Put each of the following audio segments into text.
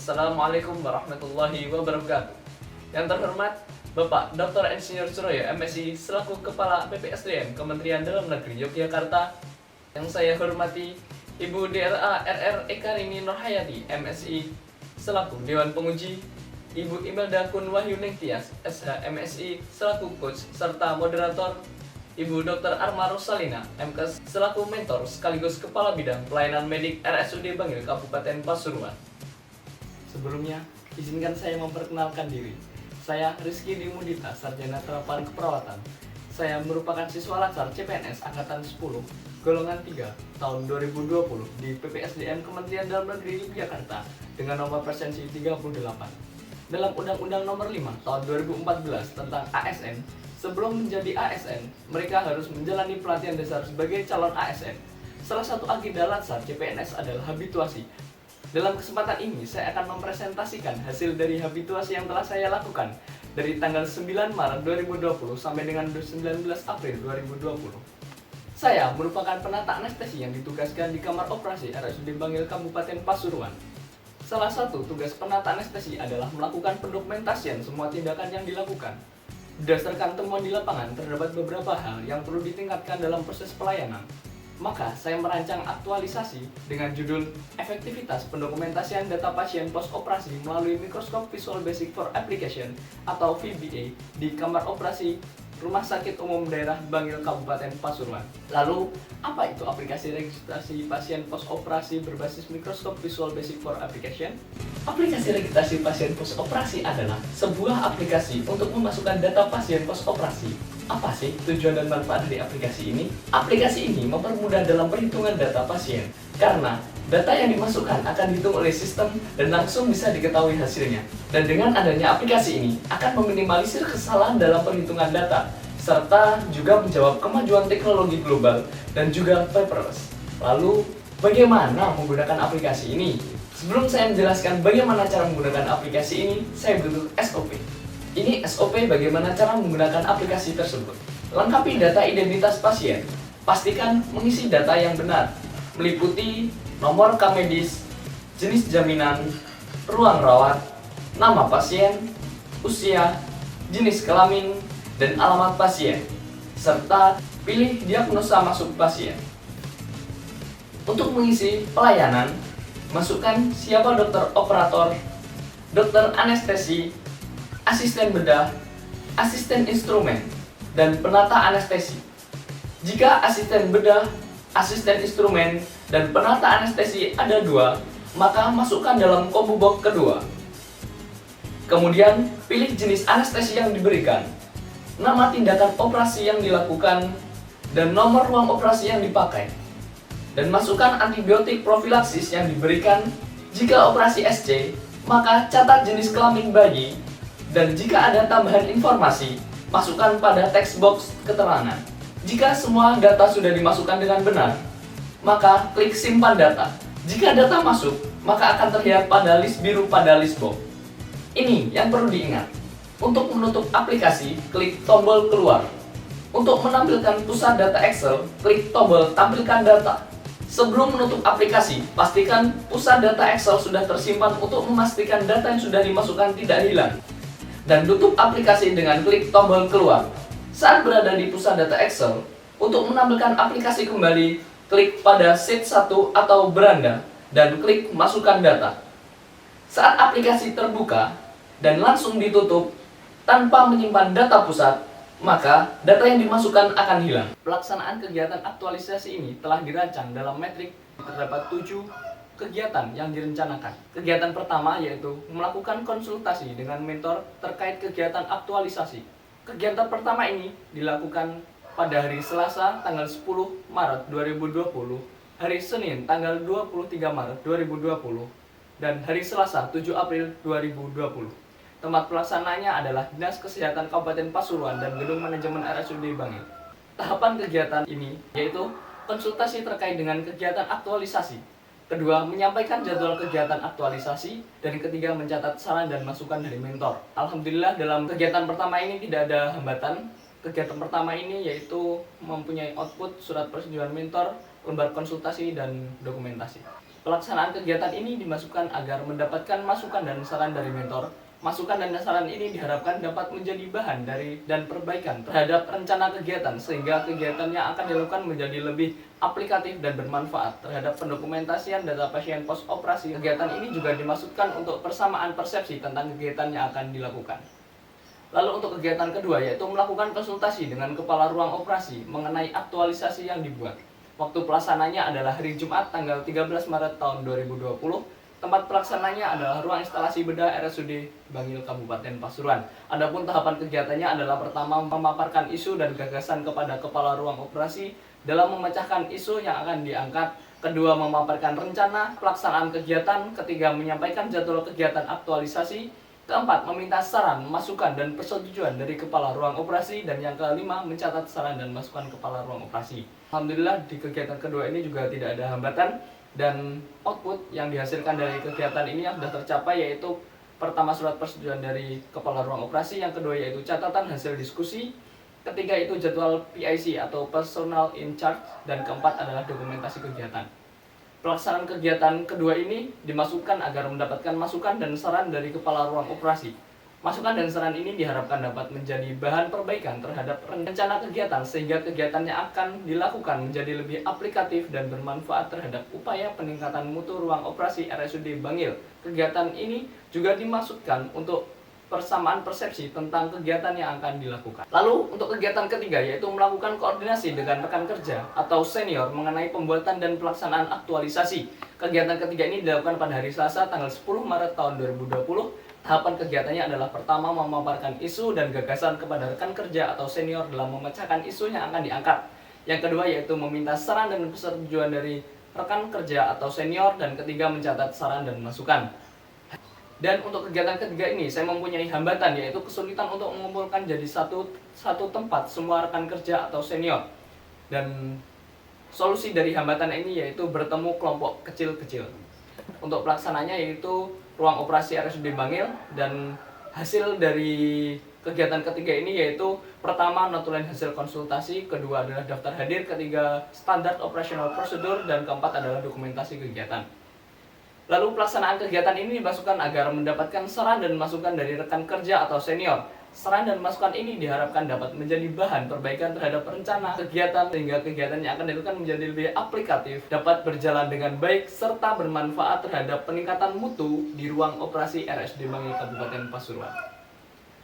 Assalamualaikum warahmatullahi wabarakatuh. Yang terhormat Bapak Dr. Insinyur Suroyo, MSI, selaku Kepala BPSDM Kementerian Dalam Negeri Yogyakarta. Yang saya hormati Ibu DRA RR Ekarini Nurhayati, MSI, selaku Dewan Penguji. Ibu Imelda Kun Wahyuning Tias, SH, MSI, selaku Coach serta Moderator. Ibu Dr. Arma Rosalina, MKes, selaku Mentor sekaligus Kepala Bidang Pelayanan Medik RSUD Bangil, Kabupaten Pasuruan. Sebelumnya, izinkan saya memperkenalkan diri. Saya Rizky Dimudita, Sarjana Terapan Keperawatan. Saya merupakan siswa Latsar CPNS Angkatan 10, golongan 3, tahun 2020 di PPSDM Kementerian Dalam Negeri Yogyakarta dengan nomor presensi 38. Dalam Undang-Undang Nomor 5 Tahun 2014 tentang ASN, sebelum menjadi ASN, mereka harus menjalani pelatihan dasar sebagai calon ASN. Salah satu agenda Latsar CPNS adalah habituasi. Dalam kesempatan ini, saya akan mempresentasikan hasil dari habituasi yang telah saya lakukan dari tanggal 9 Maret 2020 sampai dengan 19 April 2020. Saya merupakan penata anestesi yang ditugaskan di Kamar Operasi RSUD Bangil, Kabupaten Pasuruan. Salah satu tugas penata anestesi adalah melakukan pendokumentasian semua tindakan yang dilakukan. Berdasarkan temuan di lapangan, terdapat beberapa hal yang perlu ditingkatkan dalam proses pelayanan. Maka, saya merancang aktualisasi dengan judul Efektivitas Pendokumentasian Data Pasien Post-Operasi melalui Microscope Visual Basic for Application atau VBA di Kamar Operasi Rumah Sakit Umum Daerah Bangil, Kabupaten Pasuruan. Lalu, apa itu aplikasi registrasi pasien post-operasi berbasis Microscope Visual Basic for Application? Aplikasi registrasi pasien post-operasi adalah sebuah aplikasi untuk memasukkan data pasien post-operasi. Apa sih tujuan dan manfaat dari aplikasi ini? Aplikasi ini mempermudah dalam perhitungan data pasien, karena data yang dimasukkan akan dihitung oleh sistem dan langsung bisa diketahui hasilnya. Dan dengan adanya aplikasi ini, akan meminimalisir kesalahan dalam perhitungan data, serta juga menjawab kemajuan teknologi global dan juga paperless. Lalu, bagaimana menggunakan aplikasi ini? Sebelum saya menjelaskan bagaimana cara menggunakan aplikasi ini, saya butuh SOP. Ini SOP bagaimana cara menggunakan aplikasi tersebut. Lengkapi data identitas pasien. Pastikan mengisi data yang benar, meliputi nomor rekam medis, jenis jaminan, ruang rawat, nama pasien, usia, jenis kelamin, dan alamat pasien, serta pilih diagnosa masuk pasien. Untuk mengisi pelayanan, masukkan siapa dokter operator, dokter anestesi, asisten bedah, asisten instrumen, dan penata anestesi. Jika asisten bedah, asisten instrumen, dan penata anestesi ada 2, maka masukkan dalam combo box kedua. Kemudian, pilih jenis anestesi yang diberikan, nama tindakan operasi yang dilakukan, dan nomor ruang operasi yang dipakai. Dan masukkan antibiotik profilaksis yang diberikan. Jika operasi SC, maka catat jenis kelamin bayi. Dan jika ada tambahan informasi, masukkan pada text box keterangan. Jika semua data sudah dimasukkan dengan benar, maka klik simpan data. Jika data masuk, maka akan terlihat pada list biru pada list box. Ini yang perlu diingat. Untuk menutup aplikasi, klik tombol keluar. Untuk menampilkan pusat data Excel, klik tombol tampilkan data. Sebelum menutup aplikasi, pastikan pusat data Excel sudah tersimpan untuk memastikan data yang sudah dimasukkan tidak hilang. Dan tutup aplikasi dengan klik tombol keluar. Saat berada di pusat data Excel, untuk menampilkan aplikasi kembali, klik pada sheet 1 atau beranda, dan klik masukkan data. Saat aplikasi terbuka, dan langsung ditutup, tanpa menyimpan data pusat, maka data yang dimasukkan akan hilang. Pelaksanaan kegiatan aktualisasi ini telah dirancang dalam metrik. Terdapat 7 kegiatan yang direncanakan. Kegiatan pertama yaitu melakukan konsultasi dengan mentor terkait kegiatan aktualisasi. Kegiatan pertama ini dilakukan pada hari Selasa tanggal 10 Maret 2020, hari Senin tanggal 23 Maret 2020, dan hari Selasa 7 April 2020. Tempat pelaksanaannya adalah Dinas Kesehatan Kabupaten Pasuruan dan Gedung Manajemen RSUD Bangil. Tahapan kegiatan ini yaitu konsultasi terkait dengan kegiatan aktualisasi. Kedua, menyampaikan jadwal kegiatan aktualisasi. Dan ketiga, mencatat saran dan masukan dari mentor. Alhamdulillah dalam kegiatan pertama ini tidak ada hambatan. Kegiatan pertama ini yaitu mempunyai output surat persetujuan mentor, lembar konsultasi, dan dokumentasi. Pelaksanaan kegiatan ini dimasukkan agar mendapatkan masukan dan saran dari mentor. Masukan dan saran ini diharapkan dapat menjadi bahan dari dan perbaikan terhadap rencana kegiatan sehingga kegiatan yang akan dilakukan menjadi lebih aplikatif dan bermanfaat terhadap pendokumentasian data pasien pos operasi. Kegiatan ini juga dimaksudkan untuk persamaan persepsi tentang kegiatan yang akan dilakukan. Lalu untuk kegiatan kedua yaitu melakukan konsultasi dengan kepala ruang operasi mengenai aktualisasi yang dibuat. Waktu pelaksananya adalah hari Jumat tanggal 13 Maret tahun 2020. Tempat pelaksananya adalah ruang instalasi bedah RSUD Bangil Kabupaten Pasuruan. Adapun tahapan kegiatannya adalah pertama memaparkan isu dan gagasan kepada kepala ruang operasi dalam memecahkan isu yang akan diangkat. Kedua, memaparkan rencana pelaksanaan kegiatan. Ketiga, menyampaikan jadwal kegiatan aktualisasi. Keempat, meminta saran, masukan, dan persetujuan dari kepala ruang operasi. Dan yang kelima, mencatat saran dan masukan kepala ruang operasi. Alhamdulillah di kegiatan kedua ini juga tidak ada hambatan. Dan output yang dihasilkan dari kegiatan ini yang sudah tercapai yaitu pertama surat persetujuan dari kepala ruang operasi, yang kedua yaitu catatan hasil diskusi, ketiga itu jadwal PIC atau personal in charge, dan keempat adalah dokumentasi kegiatan. Pelaksanaan kegiatan kedua ini dimasukkan agar mendapatkan masukan dan saran dari kepala ruang operasi. Masukan dan saran ini diharapkan dapat menjadi bahan perbaikan terhadap rencana kegiatan sehingga kegiatan yang akan dilakukan menjadi lebih aplikatif dan bermanfaat terhadap upaya peningkatan mutu ruang operasi RSUD Bangil. Kegiatan ini juga dimaksudkan untuk persamaan persepsi tentang kegiatan yang akan dilakukan. Lalu untuk kegiatan ketiga yaitu melakukan koordinasi dengan rekan kerja atau senior mengenai pembuatan dan pelaksanaan aktualisasi. Kegiatan ketiga ini dilakukan pada hari Selasa tanggal 10 Maret tahun 2020. Tahapan kegiatannya adalah pertama memaparkan isu dan gagasan kepada rekan kerja atau senior dalam memecahkan isu yang akan diangkat. Yang kedua yaitu meminta saran dan persetujuan dari rekan kerja atau senior, dan ketiga mencatat saran dan masukan. Dan untuk kegiatan ketiga ini saya mempunyai hambatan yaitu kesulitan untuk mengumpulkan jadi satu tempat semua rekan kerja atau senior. Dan solusi dari hambatan ini yaitu bertemu kelompok kecil-kecil. Untuk pelaksananya yaitu ruang operasi RSUD Bangil, dan hasil dari kegiatan ketiga ini yaitu pertama notulen hasil konsultasi, kedua adalah daftar hadir, ketiga standar operasional prosedur, dan keempat adalah dokumentasi kegiatan. Lalu pelaksanaan kegiatan ini dimasukkan agar mendapatkan saran dan masukan dari rekan kerja atau senior. Saran dan masukan ini diharapkan dapat menjadi bahan perbaikan terhadap rencana kegiatan sehingga kegiatan yang akan dilakukan menjadi lebih aplikatif, dapat berjalan dengan baik, serta bermanfaat terhadap peningkatan mutu di ruang operasi RSUD Bangil Kabupaten Pasuruan.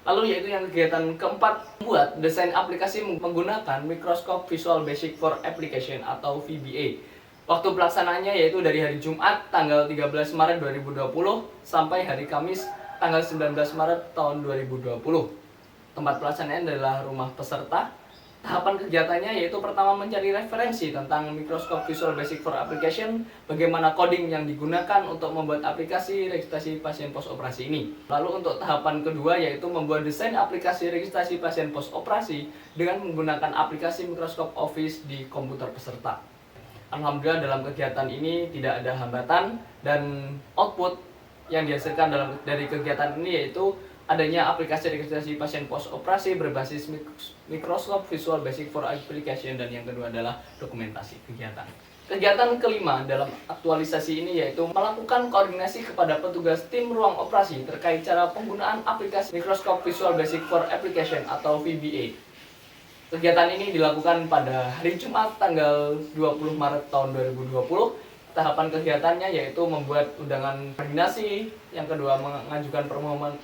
Lalu yaitu yang kegiatan keempat, buat desain aplikasi menggunakan Microscope Visual Basic for Application atau VBA. Waktu pelaksanaannya yaitu dari hari Jumat tanggal 13 Maret 2020 sampai hari Kamis tanggal 19 Maret tahun 2020. Tempat pelaksanaannya adalah rumah peserta. Tahapan kegiatannya yaitu pertama mencari referensi tentang Microscope Visual Basic for Application, bagaimana coding yang digunakan untuk membuat aplikasi registrasi pasien pos operasi ini. Lalu untuk tahapan kedua yaitu membuat desain aplikasi registrasi pasien pos operasi dengan menggunakan aplikasi Microsoft Office di komputer peserta. Alhamdulillah dalam kegiatan ini tidak ada hambatan, dan output yang dihasilkan dari kegiatan ini yaitu adanya aplikasi registrasi pasien pos operasi berbasis Microsoft Visual Basic for Application, dan yang kedua adalah dokumentasi kegiatan. Kegiatan kelima dalam aktualisasi ini yaitu melakukan koordinasi kepada petugas tim ruang operasi terkait cara penggunaan aplikasi Microsoft Visual Basic for Application atau VBA. Kegiatan ini dilakukan pada hari Jumat tanggal 20 Maret tahun 2020. Tahapan kegiatannya yaitu membuat undangan koordinasi, yang kedua mengajukan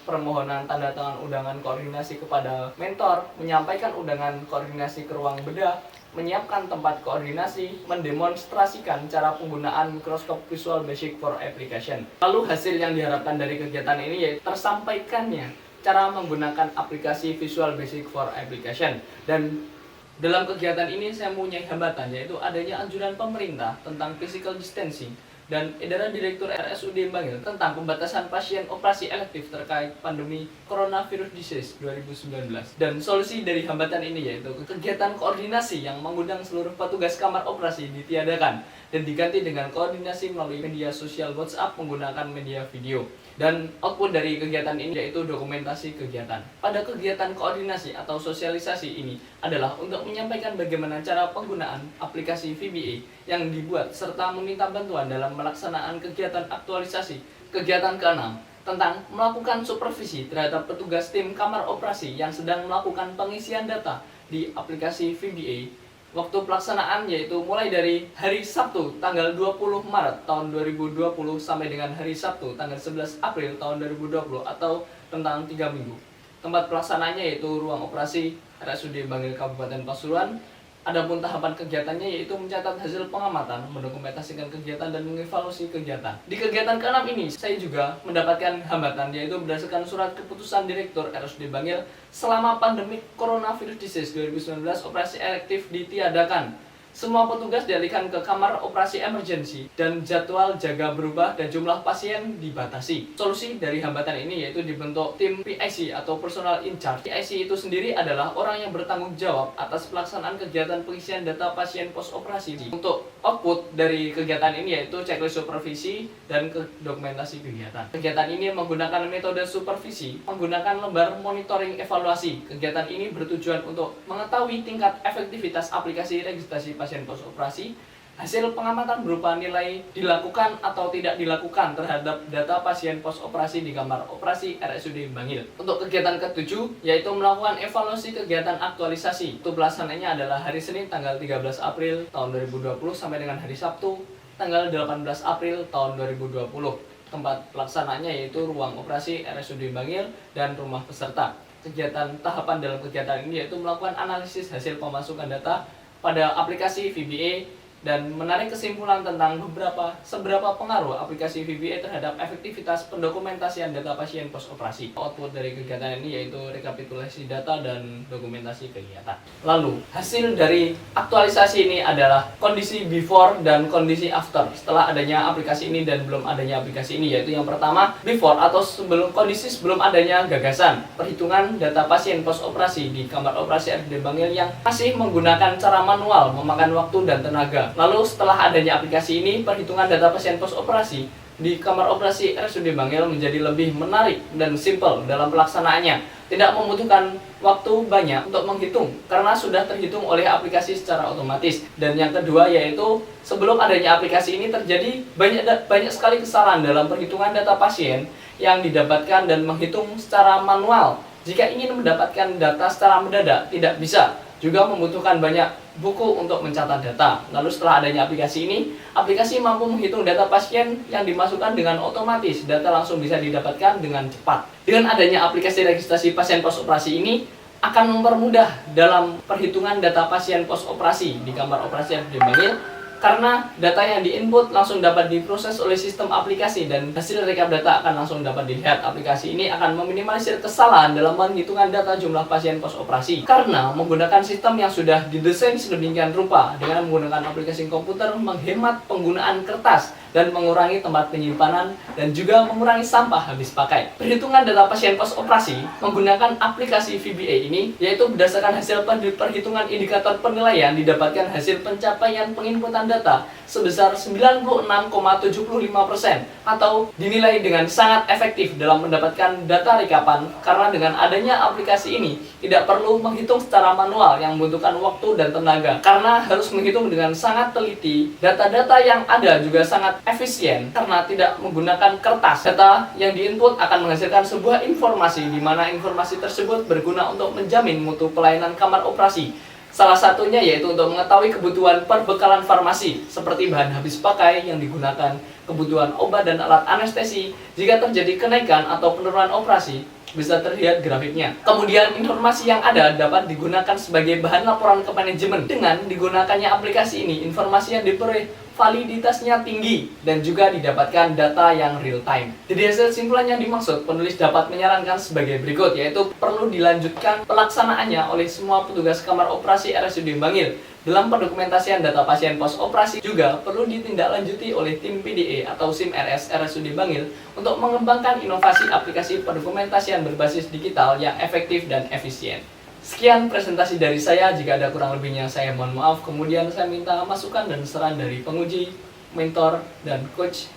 permohonan tanda tangan undangan koordinasi kepada mentor, menyampaikan undangan koordinasi ke ruang bedah, menyiapkan tempat koordinasi, mendemonstrasikan cara penggunaan Microsoft Visual Basic for Application. Lalu hasil yang diharapkan dari kegiatan ini yaitu tersampaikannya cara menggunakan aplikasi Visual Basic for Application. Dan dalam kegiatan ini saya mempunyai hambatan yaitu adanya anjuran pemerintah tentang physical distancing dan edaran Direktur RSUD Bangil tentang pembatasan pasien operasi elektif terkait pandemi Coronavirus Disease 2019. Dan solusi dari hambatan ini yaitu kegiatan koordinasi yang mengundang seluruh petugas kamar operasi ditiadakan dan diganti dengan koordinasi melalui media sosial WhatsApp menggunakan media video. Dan output dari kegiatan ini yaitu dokumentasi kegiatan. Pada kegiatan koordinasi atau sosialisasi ini adalah untuk menyampaikan bagaimana cara penggunaan aplikasi VBA yang dibuat serta meminta bantuan dalam pelaksanaan kegiatan aktualisasi kegiatan ke-6 tentang melakukan supervisi terhadap petugas tim kamar operasi yang sedang melakukan pengisian data di aplikasi VBA. Waktu pelaksanaan yaitu mulai dari hari Sabtu tanggal 20 Maret tahun 2020 sampai dengan hari Sabtu tanggal 11 April tahun 2020 atau tentang 3 minggu. Tempat pelaksanaannya yaitu ruang operasi RSUD Bangil Kabupaten Pasuruan. Adapun tahapan kegiatannya yaitu mencatat hasil pengamatan, mendokumentasikan kegiatan dan mengevaluasi kegiatan. Di kegiatan ke-6 ini saya juga mendapatkan hambatan yaitu berdasarkan surat keputusan Direktur RSUD Bangil selama pandemi Coronavirus Disease 2019 operasi elektif ditiadakan. Semua petugas dialihkan ke kamar operasi emergency dan jadwal jaga berubah dan jumlah pasien dibatasi. Solusi dari hambatan ini yaitu dibentuk tim PIC atau Personal In Charge. PIC itu sendiri adalah orang yang bertanggung jawab atas pelaksanaan kegiatan pengisian data pasien pos operasi. Untuk output dari kegiatan ini yaitu checklist supervisi dan dokumentasi kegiatan. Kegiatan ini menggunakan metode supervisi, menggunakan lembar monitoring evaluasi. Kegiatan ini bertujuan untuk mengetahui tingkat efektivitas aplikasi registrasi pasien pos operasi. Hasil pengamatan berupa nilai dilakukan atau tidak dilakukan terhadap data pasien pos operasi di kamar operasi RSUD Bangil. Untuk kegiatan ke-7 yaitu melakukan evaluasi kegiatan aktualisasi. Itu pelaksanaannya adalah hari Senin tanggal 13 April tahun 2020 sampai dengan hari Sabtu tanggal 18 April tahun 2020. Tempat pelaksanaannya yaitu ruang operasi RSUD Bangil dan rumah peserta. Kegiatan tahapan dalam kegiatan ini yaitu melakukan analisis hasil pemasukan data pada aplikasi VBA dan menarik kesimpulan tentang seberapa pengaruh aplikasi VBA terhadap efektivitas pendokumentasian data pasien pos operasi. Output dari kegiatan ini yaitu rekapitulasi data dan dokumentasi kegiatan. Lalu, hasil dari aktualisasi ini adalah kondisi before dan kondisi after setelah adanya aplikasi ini dan belum adanya aplikasi ini, yaitu yang pertama before atau kondisi sebelum adanya gagasan perhitungan data pasien pos operasi di kamar operasi RSUD Bangil yang masih menggunakan cara manual, memakan waktu dan tenaga. Lalu setelah adanya aplikasi ini, perhitungan data pasien pos operasi di kamar operasi RSUD Bangil menjadi lebih menarik dan simpel dalam pelaksanaannya. Tidak membutuhkan waktu banyak untuk menghitung karena sudah terhitung oleh aplikasi secara otomatis. Dan yang kedua yaitu sebelum adanya aplikasi ini terjadi banyak sekali kesalahan dalam perhitungan data pasien yang didapatkan dan menghitung secara manual. Jika ingin mendapatkan data secara mendadak tidak bisa. Juga membutuhkan banyak buku untuk mencatat data. Lalu setelah adanya aplikasi ini, aplikasi mampu menghitung data pasien yang dimasukkan dengan otomatis. Data langsung bisa didapatkan dengan cepat. Dengan adanya aplikasi registrasi pasien pos operasi ini, akan mempermudah dalam perhitungan data pasien pos operasi di kamar operasi RSUD Bangil. Karena data yang diinput langsung dapat diproses oleh sistem aplikasi dan hasil rekap data akan langsung dapat dilihat. Aplikasi ini akan meminimalisir kesalahan dalam penghitungan data jumlah pasien pos operasi. Karena menggunakan sistem yang sudah didesain sedemikian rupa dengan menggunakan aplikasi komputer menghemat penggunaan kertas dan mengurangi tempat penyimpanan dan juga mengurangi sampah habis pakai. Perhitungan data pasien pos operasi menggunakan aplikasi VBA ini yaitu berdasarkan hasil perhitungan indikator penilaian didapatkan hasil pencapaian penginputan data sebesar 96,75% atau dinilai dengan sangat efektif dalam mendapatkan data rekapan karena dengan adanya aplikasi ini tidak perlu menghitung secara manual yang membutuhkan waktu dan tenaga karena harus menghitung dengan sangat teliti. Data-data yang ada juga sangat efisien karena tidak menggunakan kertas. Data yang diinput akan menghasilkan sebuah informasi di mana informasi tersebut berguna untuk menjamin mutu pelayanan kamar operasi. Salah satunya yaitu untuk mengetahui kebutuhan perbekalan farmasi seperti bahan habis pakai yang digunakan, kebutuhan obat dan alat anestesi. Jika terjadi kenaikan atau penurunan operasi, bisa terlihat grafiknya. Kemudian informasi yang ada dapat digunakan sebagai bahan laporan ke manajemen. Dengan digunakannya aplikasi ini, informasi yang diperoleh validitasnya tinggi dan juga didapatkan data yang real time. Jadi hasil kesimpulan yang dimaksud, penulis dapat menyarankan sebagai berikut, yaitu perlu dilanjutkan pelaksanaannya oleh semua petugas kamar operasi RSUD Bangil. Dalam pendokumentasian data pasien pos operasi juga perlu ditindaklanjuti oleh tim PDE atau SIM RS RSUD Bangil untuk mengembangkan inovasi aplikasi pendokumentasian berbasis digital yang efektif dan efisien. Sekian presentasi dari saya, jika ada kurang lebihnya saya mohon maaf. Kemudian saya minta masukan dan saran dari penguji, mentor, dan coach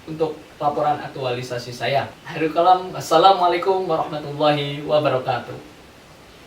untuk laporan aktualisasi saya. Akhirul kalam, Assalamualaikum warahmatullahi wabarakatuh.